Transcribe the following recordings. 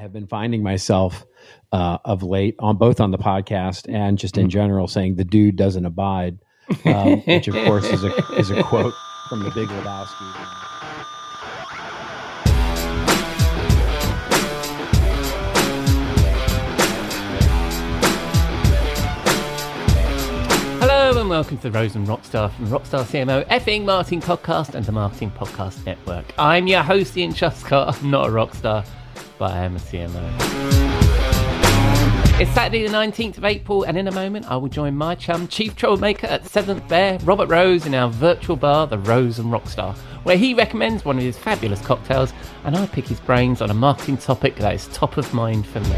have been finding myself of late on both on the podcast and just in general saying the dude doesn't abide, which of course is a quote from The Big Lebowski. Hello and welcome to the Rose and Rockstar from the Rockstar CMO effing Marketing Podcast and the Marketing Podcast Network. I'm your host Ian Truscott. I'm not a rockstar, but I am a CMO. It's Saturday the 19th of April, and in a moment I will join my chum, Chief Troublemaker at 7th Bear, Robert Rose, in our virtual bar, the Rose and Rockstar, where he recommends one of his fabulous cocktails, and I pick his brains on a marketing topic that is top of mind for me.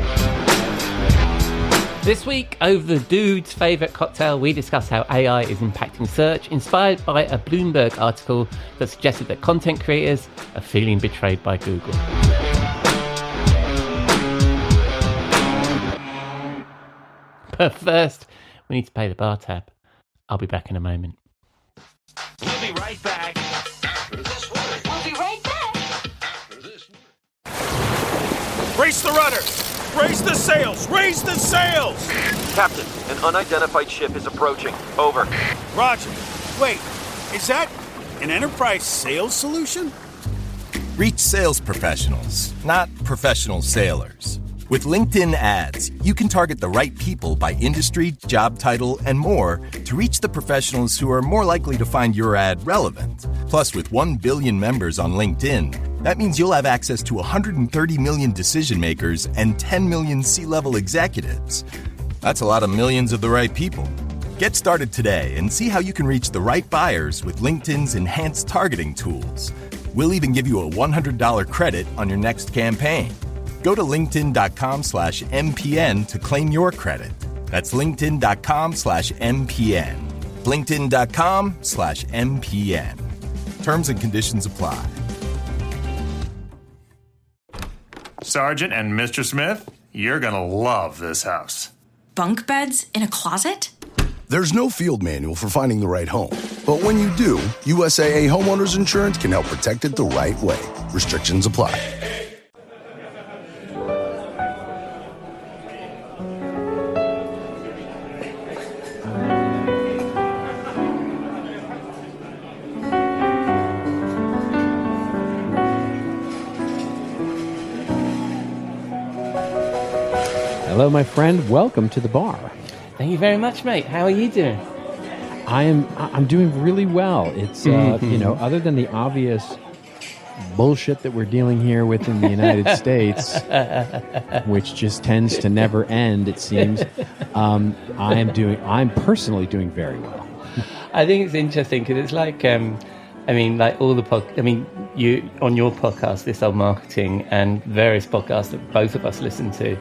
This week, over the dude's favourite cocktail, we discuss how AI is impacting search, inspired by a Bloomberg article that suggested that content creators are feeling betrayed by Google. But first, we need to pay the bar tab. I'll be back in a moment. We'll be right back. We'll be right back. Raise the rudder! Raise the sails! Raise the sails! Captain, an unidentified ship is approaching. Over. Roger. Wait, is that an enterprise sales solution? Reach sales professionals, not professional sailors. With LinkedIn ads, you can target the right people by industry, job title, and more to reach the professionals who are more likely to find your ad relevant. Plus, with 1 billion members on LinkedIn, that means you'll have access to 130 million decision makers and 10 million C-level executives. That's a lot of millions of the right people. Get started today and see how you can reach the right buyers with LinkedIn's enhanced targeting tools. We'll even give you a $100 credit on your next campaign. Go to linkedin.com/MPN to claim your credit. That's linkedin.com/MPN. linkedin.com/MPN. Terms and conditions apply. Sergeant and Mr. Smith, you're gonna love this house. Bunk beds in a closet? There's no field manual for finding the right home. But when you do, USAA Homeowners Insurance can help protect it the right way. Restrictions apply. Hello, my friend. Welcome to the bar. Thank you very much, mate. How are you doing? I'm doing really well. It's other than the obvious bullshit that we're dealing here with in the United States, which just tends to never end, it seems. I'm personally doing very well. I think it's interesting because it's like, you on your podcast, This Old Marketing, and various podcasts that both of us listen to.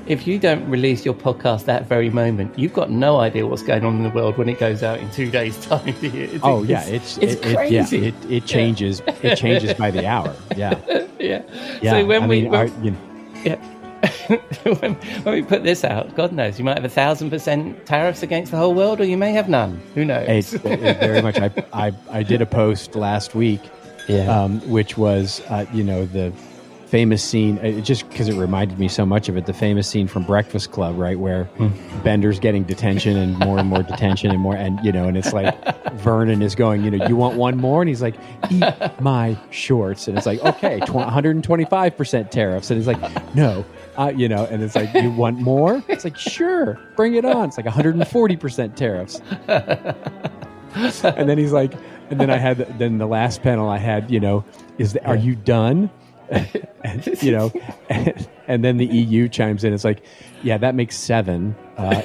If you don't release your podcast that very moment, you've got no idea what's going on in the world when it goes out in 2 days' time. It's crazy. It changes. It changes by the hour. Yeah. Yeah. So when we put this out, God knows, you might have 1,000% tariffs against the whole world, or you may have none. Who knows? It very much. I did a post last week, which was the famous scene, just because it reminded me so much of it, the famous scene from Breakfast Club, right, where Bender's getting detention and more detention and more, and it's like Vernon is going, you want one more? And he's like, eat my shorts. And it's like, okay, 125% tariffs. And he's like, no, and it's like, you want more? It's like, sure, bring it on. It's like 140% tariffs. And then he's like, and then then the last panel I had, are you done? and then the EU chimes in. It's like, yeah, that makes 7,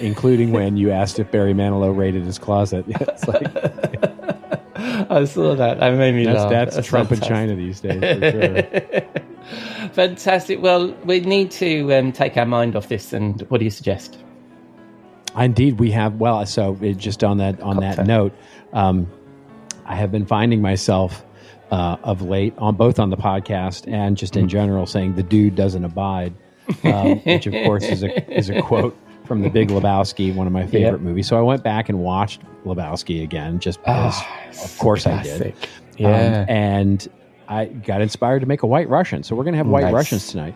including when you asked if Barry Manilow raided his closet. It's like, I saw that. That made me laugh. That's Trump in China these days, for sure. Fantastic. Well, we need to take our mind off this. And what do you suggest? Indeed, we have. Well, so just on that note, I have been finding myself of late on both on the podcast and just in general saying the dude doesn't abide, which of course is a quote from The Big Lebowski, one of my favorite movies. So I went back and watched Lebowski again, just because, of course, I did. Yeah. And I got inspired to make a White Russian. So we're going to have White Russians tonight.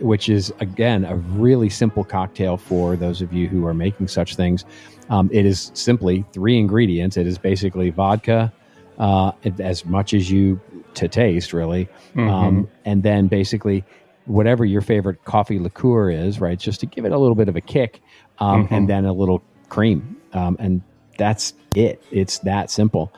which is, again, a really simple cocktail for those of you who are making such things. It is simply 3 ingredients. It is basically vodka, as much as you to taste, really. And then basically whatever your favorite coffee liqueur is, right? Just to give it a little bit of a kick, and then a little cream. And that's it. It's that simple.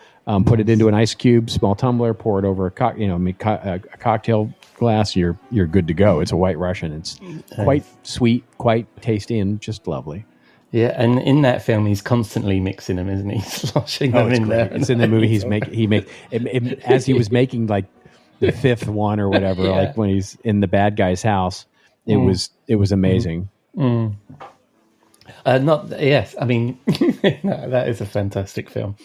Put it into an ice cube, small tumbler, pour it over a cocktail glass. You're good to go. It's a White Russian. It's quite sweet, quite tasty, and just lovely. Yeah, and in that film, he's constantly mixing them, isn't he? Sloshing them in there. It's in the movie. As he was making like the 5th one or whatever, like when he's in the bad guy's house. It was amazing. Yes, I mean, no, that is a fantastic film.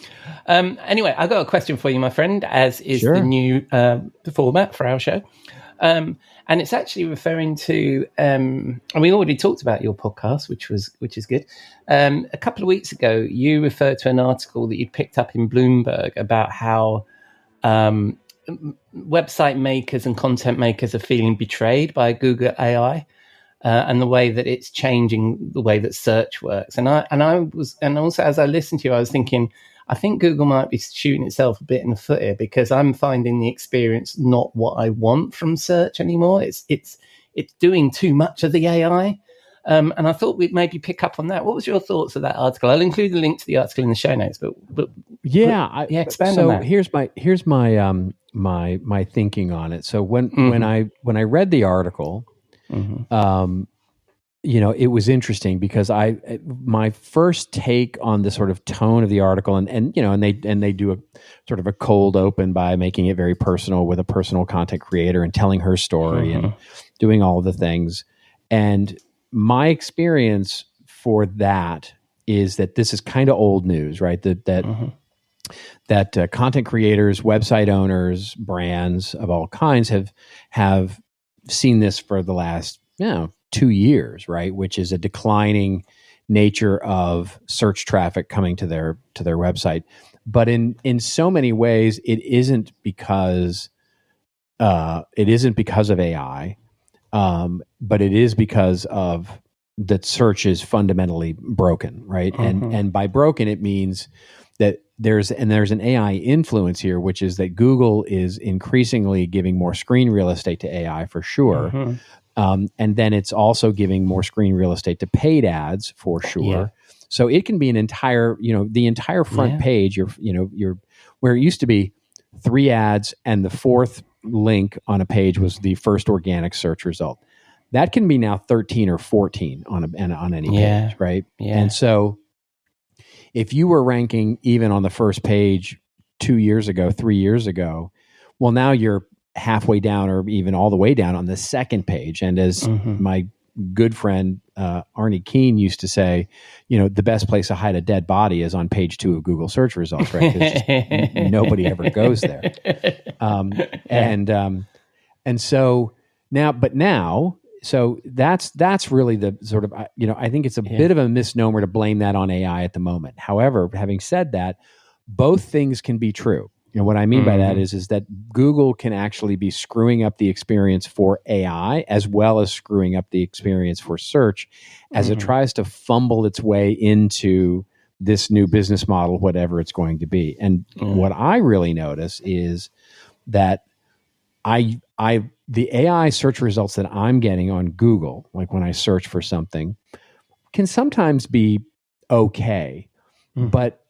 Anyway, I've got a question for you, my friend, as is the new format for our show. And it's actually referring to, and we already talked about your podcast, which is good. A couple of weeks ago, you referred to an article that you'd picked up in Bloomberg about how website makers and content makers are feeling betrayed by Google AI. And the way that it's changing the way that search works, and also as I listened to you, I was thinking, I think Google might be shooting itself a bit in the foot here, because I'm finding the experience not what I want from search anymore. It's doing too much of the AI, and I thought we'd maybe pick up on that. What was your thoughts of that article? I'll include the link to the article in the show notes, but expand on that. Here's my thinking on it. So when I read the article. It was interesting because my first take on the sort of tone of the article, and they do a sort of a cold open by making it very personal with a personal content creator and telling her story and doing all of the things. And my experience for that is that this is kind of old news, right? That content creators, website owners, brands of all kinds have seen this for the last 2 years, right? Which is a declining nature of search traffic coming to their website. But in so many ways, it isn't because of AI, but it is because of that search is fundamentally broken, right? And by broken, it means that there's an AI influence here, which is that Google is increasingly giving more screen real estate to AI for sure. And then it's also giving more screen real estate to paid ads for sure. Yeah. So it can be an entire, the entire front page, you're where it used to be 3 ads and the 4th link on a page was the first organic search result. That can be now 13 or 14 on any page, right? Yeah. And so if you were ranking even on the first page 2 years ago, 3 years ago, well, now you're halfway down or even all the way down on the second page. And as my good friend Arnie Keene used to say, the best place to hide a dead body is on page 2 of Google search results, right? Just, nobody ever goes there. And so now, so that's really the sort of, I think it's a bit of a misnomer to blame that on AI at the moment. However, having said that, both things can be true. What I mean by that is that Google can actually be screwing up the experience for AI as well as screwing up the experience for search as it tries to fumble its way into this new business model, whatever it's going to be. And what I really notice is that the AI search results that I'm getting on Google, like when I search for something, can sometimes be okay, but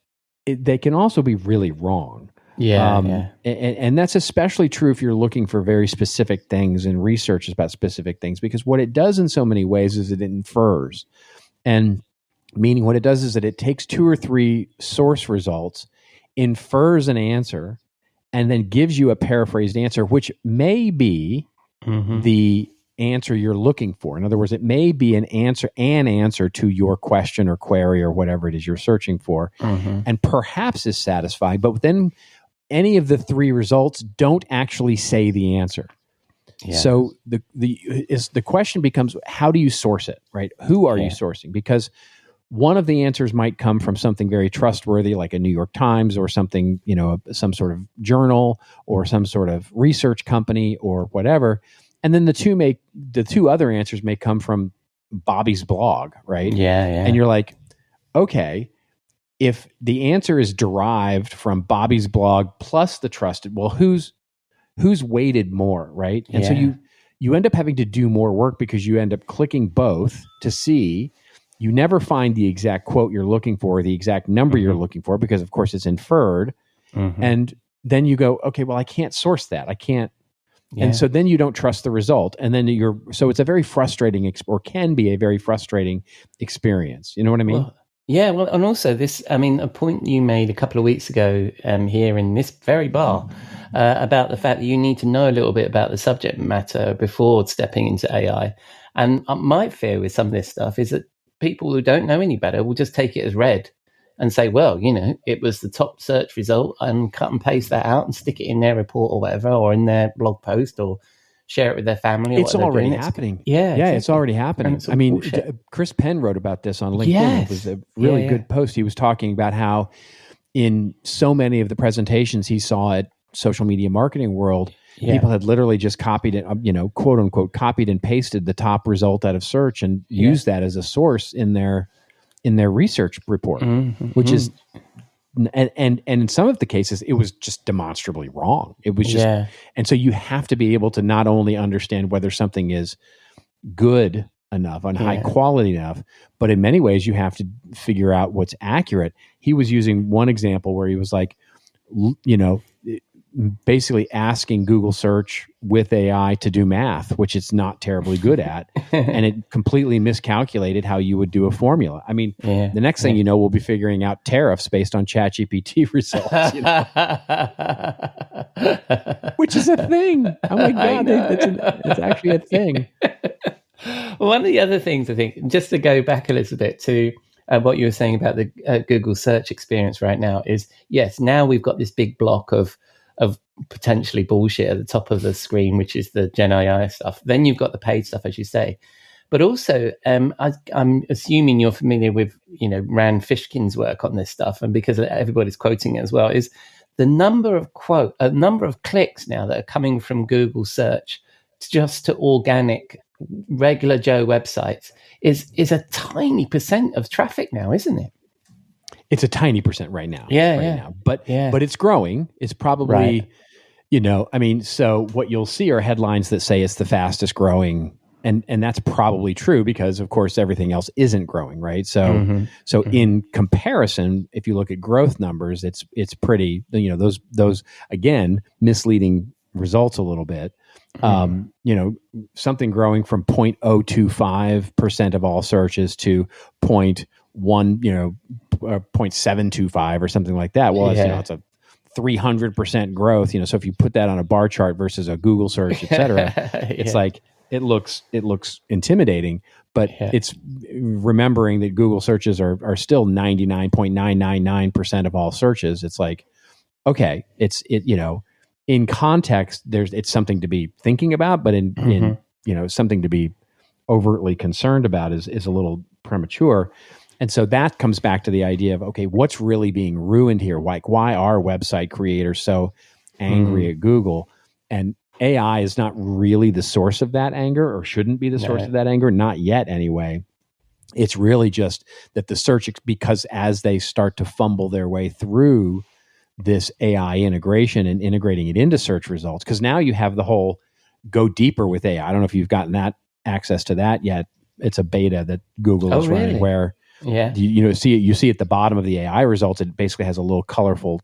they can also be really wrong. And that's especially true if you're looking for very specific things and research about specific things, because what it does in so many ways is it infers. And meaning what it does is that it takes 2 or 3 source results, infers an answer, and then gives you a paraphrased answer, which may be the answer you're looking for. In other words, it may be an answer to your question or query or whatever it is you're searching for, and perhaps is satisfying, but then any of the 3 results don't actually say the answer. Yeah. So the question becomes, how do you source it, right? Who are you sourcing? Because one of the answers might come from something very trustworthy, like a New York Times or something, some sort of journal or some sort of research company or whatever. And then the two other answers may come from Bobby's blog, right? Yeah. And you're like, okay, if the answer is derived from Bobby's blog plus the trusted, well, who's weighted more, right? And so you end up having to do more work because you end up clicking both to see. You never find the exact quote you're looking for, or the exact number you're looking for, because of course it's inferred. And then you go, okay, well, I can't source that. I can't. Yeah. And so then you don't trust the result. And then so it's a very frustrating or can be a very frustrating experience. You know what I mean? Well, yeah. Well, and also a point you made a couple of weeks ago here in this very bar about the fact that you need to know a little bit about the subject matter before stepping into AI. And my fear with some of this stuff is that people who don't know any better will just take it as read and say, well, it was the top search result, and cut and paste that out and stick it in their report or whatever, or in their blog post, or share it with their family. It's already happening. Yeah, exactly. It's already happening. I mean, Chris Penn wrote about this on LinkedIn. Yes. It was a really good post. He was talking about how in so many of the presentations he saw at Social Media Marketing World, people had literally just copied it, quote unquote, copied and pasted the top result out of search and used that as a source in their research report, which is, and in some of the cases, it was just demonstrably wrong. It was just, and so you have to be able to not only understand whether something is good enough and high quality enough, but in many ways you have to figure out what's accurate. He was using one example where he was like, basically asking Google search with AI to do math, which it's not terribly good at. And it completely miscalculated how you would do a formula. I mean, the next thing you know, we'll be figuring out tariffs based on ChatGPT results, which is a thing. Oh my God, it's actually a thing. One of the other things, I think, just to go back a little bit to what you were saying about the Google search experience right now is, yes, now we've got this big block of potentially bullshit at the top of the screen, which is the Gen AI stuff. Then you've got the paid stuff, as you say. But also, I'm assuming you're familiar with, Rand Fishkin's work on this stuff, and because everybody's quoting it as well, is the number of clicks now that are coming from Google search just to organic, regular Joe websites is a tiny percent of traffic now, isn't it? It's a tiny percent right now. Now. But it's growing. It's probably, so what you'll see are headlines that say it's the fastest growing, and that's probably true because of course everything else isn't growing, right? So in comparison, if you look at growth numbers, it's pretty, those again, misleading results a little bit. Something growing from 0.025% of all searches to 0.725 or something like that. Well, it's a 300% growth. So if you put that on a bar chart versus a Google search, et cetera, it's like it looks intimidating. But it's remembering that Google searches are still 99.999% of all searches. It's like, okay, in context, it's something to be thinking about, but in something to be overtly concerned about is a little premature. And so that comes back to the idea of, okay, what's really being ruined here? Like, why are website creators so angry at Google? And AI is not really the source of that anger, or shouldn't be the source of that anger, not yet anyway. It's really just that the search, because as they start to fumble their way through this AI integration and integrating it into search results, because now you have the whole go deeper with AI. I don't know if you've gotten that access to that yet. It's a beta that Google is running where you see at the bottom of the AI results, it basically has a little colorful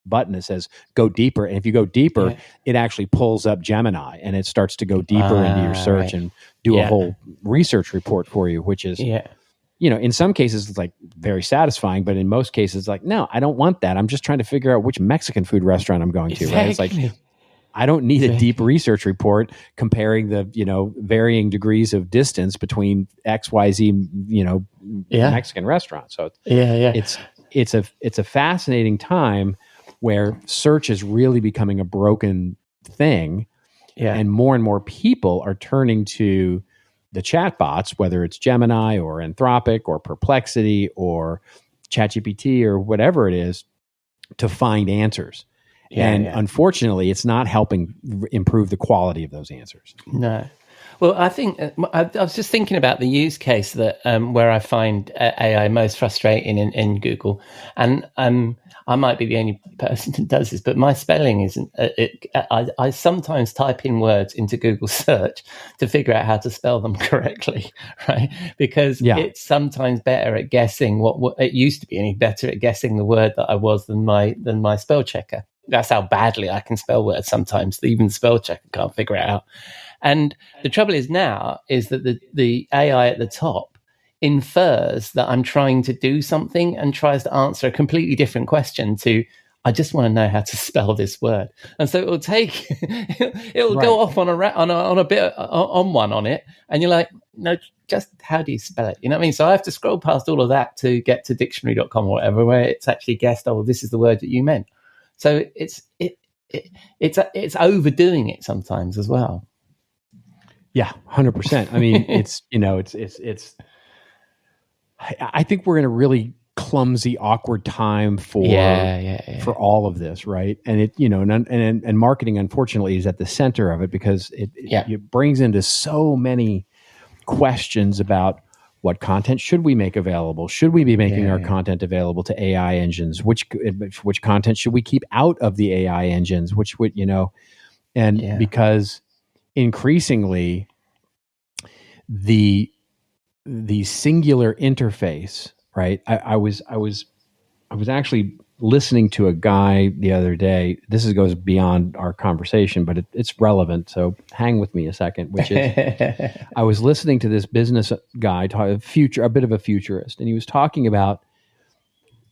button that says go deeper. And if you go deeper, it actually pulls up Gemini and it starts to go deeper into your search and do a whole research report for you, which is, in some cases it's like very satisfying, but in most cases it's like, no, I don't want that. I'm just trying to figure out which Mexican food restaurant I'm going to, right? It's like, I don't need a deep research report comparing the, varying degrees of distance between XYZ, Mexican restaurants. So it's a fascinating time where search is really becoming a broken thing. And more people are turning to the chatbots, whether it's Gemini or Anthropic or Perplexity or ChatGPT or whatever it is, to find answers. And unfortunately, it's not helping improve the quality of those answers. No. Well, I think I was just thinking about the use case that where I find AI most frustrating in Google, and I might be the only person that does this, but my spelling isn't. I sometimes type in words into Google search to figure out how to spell them correctly, right? Because it's sometimes better at guessing what it used to be, any better at guessing the word that I was than my spell checker. That's how badly I can spell words sometimes. Even the spell checker can't figure it out. And the trouble is now is that the AI at the top infers that I'm trying to do something and tries to answer a completely different question to, I just want to know how to spell this word. And so it'll take, it'll go off on a bit on one on it. And you're like, no, just how do you spell it? You know what I mean? So I have to scroll past all of that to get to dictionary.com or whatever, where it's actually guessed, oh, well, this is the word that you meant. So it's overdoing it sometimes as well. Yeah, 100%. I mean, it's I think we're in a really clumsy, awkward time for all of this, right? And it, and marketing, unfortunately, is at the center of it because it brings into so many questions about what content should we make available? Should we be making our content available to AI engines? Which content should we keep out of the AI engines? Because increasingly the singular interface, right? I was actually listening to a guy the other day. This goes beyond our conversation, but it's relevant. So hang with me a second, which is I was listening to this business guy, a bit of a futurist, and he was talking about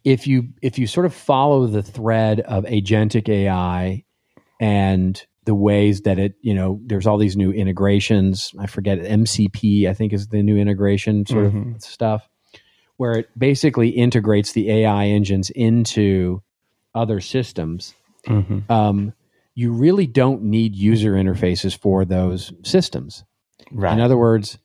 if you sort of follow the thread of agentic AI and the ways that it, there's all these new integrations. I forget MCP, I think is the new integration sort of stuff, where it basically integrates the AI engines into other systems. You really don't need user interfaces for those systems. Right. In other words,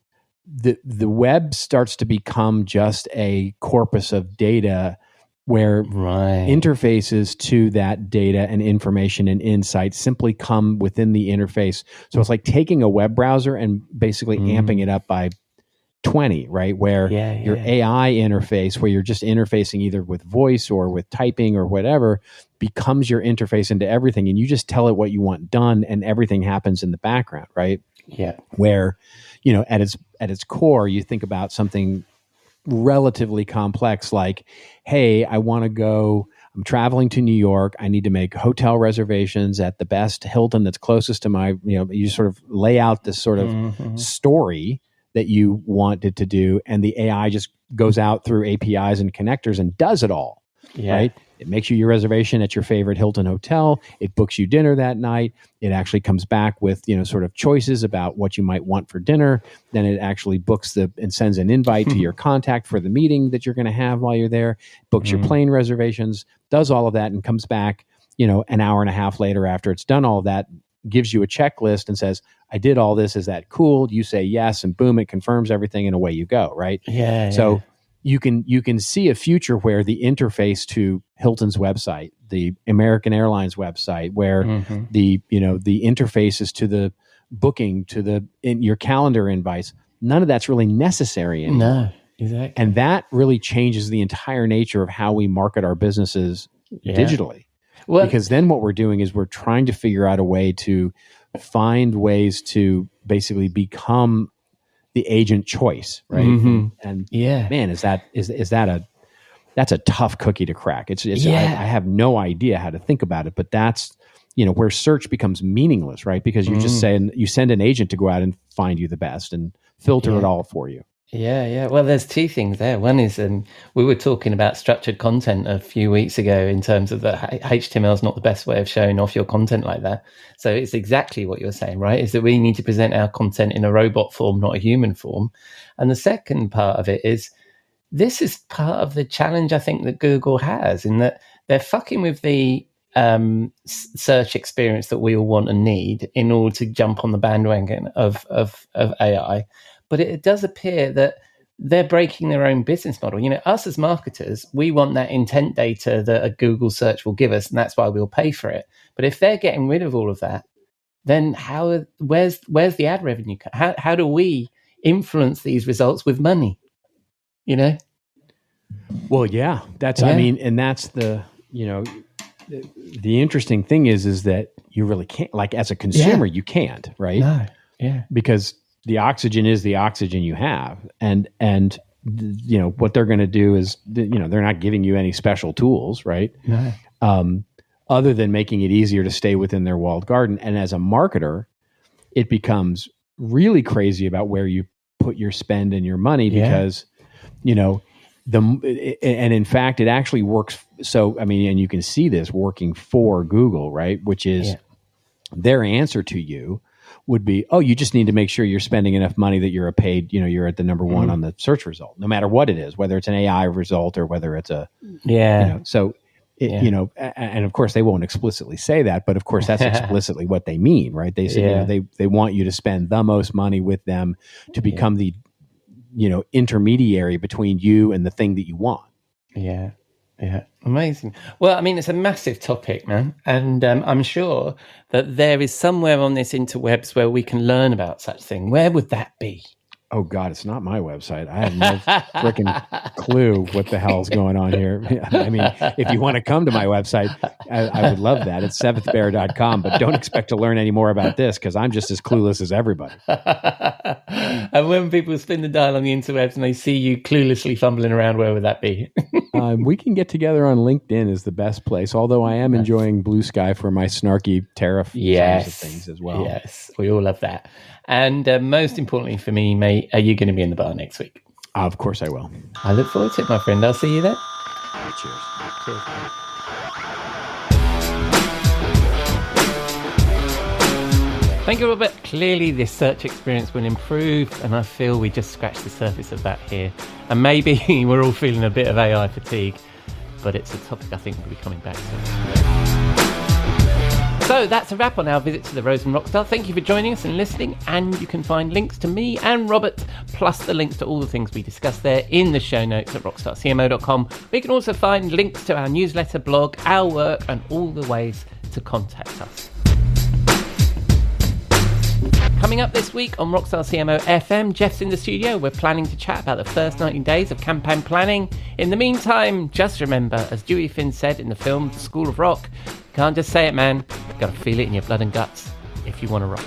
the web starts to become just a corpus of data where interfaces to that data and information and insight simply come within the interface. So it's like taking a web browser and basically amping it up by 20, right? Where your AI interface, where you're just interfacing either with voice or with typing or whatever, becomes your interface into everything. And you just tell it what you want done and everything happens in the background, right? Yeah. Where, at its core, you think about something relatively complex like, hey, I'm traveling to New York. I need to make hotel reservations at the best Hilton that's closest to my, you sort of lay out this sort of story that you wanted to do. And the AI just goes out through APIs and connectors and does it all, right? It makes you your reservation at your favorite Hilton hotel. It books you dinner that night. It actually comes back with, sort of choices about what you might want for dinner. Then it actually books and sends an invite to your contact for the meeting that you're going to have while you're there, books your plane reservations, does all of that and comes back, an hour and a half later after it's done all of that, gives you a checklist and says, I did all this. Is that cool? You say yes, and boom, it confirms everything and away you go, right? So you can see a future where the interface to Hilton's website, the American Airlines website, where the interfaces to the booking, to your calendar invites, none of that's really necessary anymore. No, exactly. And that really changes the entire nature of how we market our businesses digitally. Well, because then what we're doing is we're trying to figure out a way to find ways to basically become the agent choice, right? And man, that's a tough cookie to crack. I have no idea how to think about it, but that's where search becomes meaningless, right? Because you're just saying you send an agent to go out and find you the best and filter it all for you. Well, there's two things there. One is we were talking about structured content a few weeks ago in terms of that HTML is not the best way of showing off your content like that. So it's exactly what you're saying, right? Is that we need to present our content in a robot form, not a human form. And the second part of it is this is part of the challenge I think that Google has in that they're fucking with the search experience that we all want and need in order to jump on the bandwagon of AI. But it does appear that they're breaking their own business model. You know, us as marketers, we want that intent data that a Google search will give us, and that's why we'll pay for it. But if they're getting rid of all of that, then where's the ad revenue? How do we influence these results with money? You know? Well, yeah, I mean, and that's the interesting thing is that you really can't, like, as a consumer, you can't, right? No. Yeah. Because the oxygen is the oxygen you have. And what they're going to do is, they're not giving you any special tools, right? No. Other than making it easier to stay within their walled garden. And as a marketer, it becomes really crazy about where you put your spend and your money because, and in fact, it actually works. So, I mean, and you can see this working for Google, right? Which is their answer to you would be, oh, you just need to make sure you're spending enough money that you're you're at the number one on the search result, no matter what it is, whether it's an AI result or whether it's and of course they won't explicitly say that, but of course that's explicitly what they mean, right? They say, they want you to spend the most money with them to become the, intermediary between you and the thing that you want. Yeah. Yeah. Amazing. Well, I mean, it's a massive topic, man. And I'm sure that there is somewhere on this interwebs where we can learn about such thing. Where would that be? Oh, God, it's not my website. I have no freaking clue what the hell's going on here. I mean, if you want to come to my website, I would love that. It's seventhbear.com, but don't expect to learn any more about this because I'm just as clueless as everybody. And when people spin the dial on the interwebs and they see you cluelessly fumbling around, where would that be? We can get together on LinkedIn is the best place, although I am enjoying Blue Sky for my snarky tariff sides of things as well. Yes, we all love that. And most importantly for me, mate, are you going to be in the bar next week? Of course I will. I look forward to it, my friend. I'll see you there. Cheers. Cheers. Thank you, Robert. Clearly, this search experience will improve, and I feel we just scratched the surface of that here. And maybe we're all feeling a bit of AI fatigue, but it's a topic I think we'll be coming back to. So that's a wrap on our visit to the Rose and Rockstar. Thank you for joining us and listening, and you can find links to me and Robert, plus the links to all the things we discussed there in the show notes at rockstarcmo.com. We can also find links to our newsletter, blog, our work, and all the ways to contact us. Coming up this week on Rockstar CMO FM, Jeff's in the studio. We're planning to chat about the first 19 days of campaign planning. In the meantime, just remember, as Dewey Finn said in the film The School of Rock, can't just say it, man. You've got to feel it in your blood and guts if you want to rock.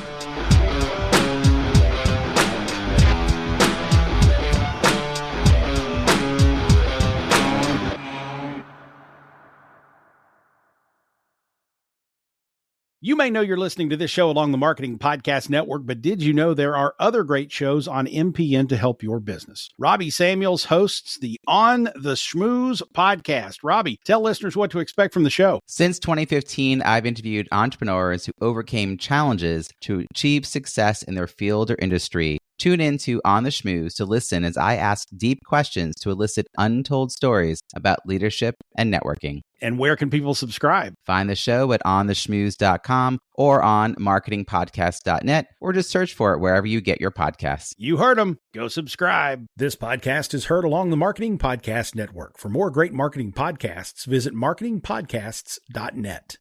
You may know you're listening to this show along the Marketing Podcast Network, but did you know there are other great shows on MPN to help your business? Robbie Samuels hosts the On the Schmooze podcast. Robbie, tell listeners what to expect from the show. Since 2015, I've interviewed entrepreneurs who overcame challenges to achieve success in their field or industry. Tune in to On the Schmooze to listen as I ask deep questions to elicit untold stories about leadership and networking. And where can people subscribe? Find the show at ontheschmooze.com or on marketingpodcast.net, or just search for it wherever you get your podcasts. You heard them. Go subscribe. This podcast is heard along the Marketing Podcast Network. For more great marketing podcasts, visit marketingpodcasts.net.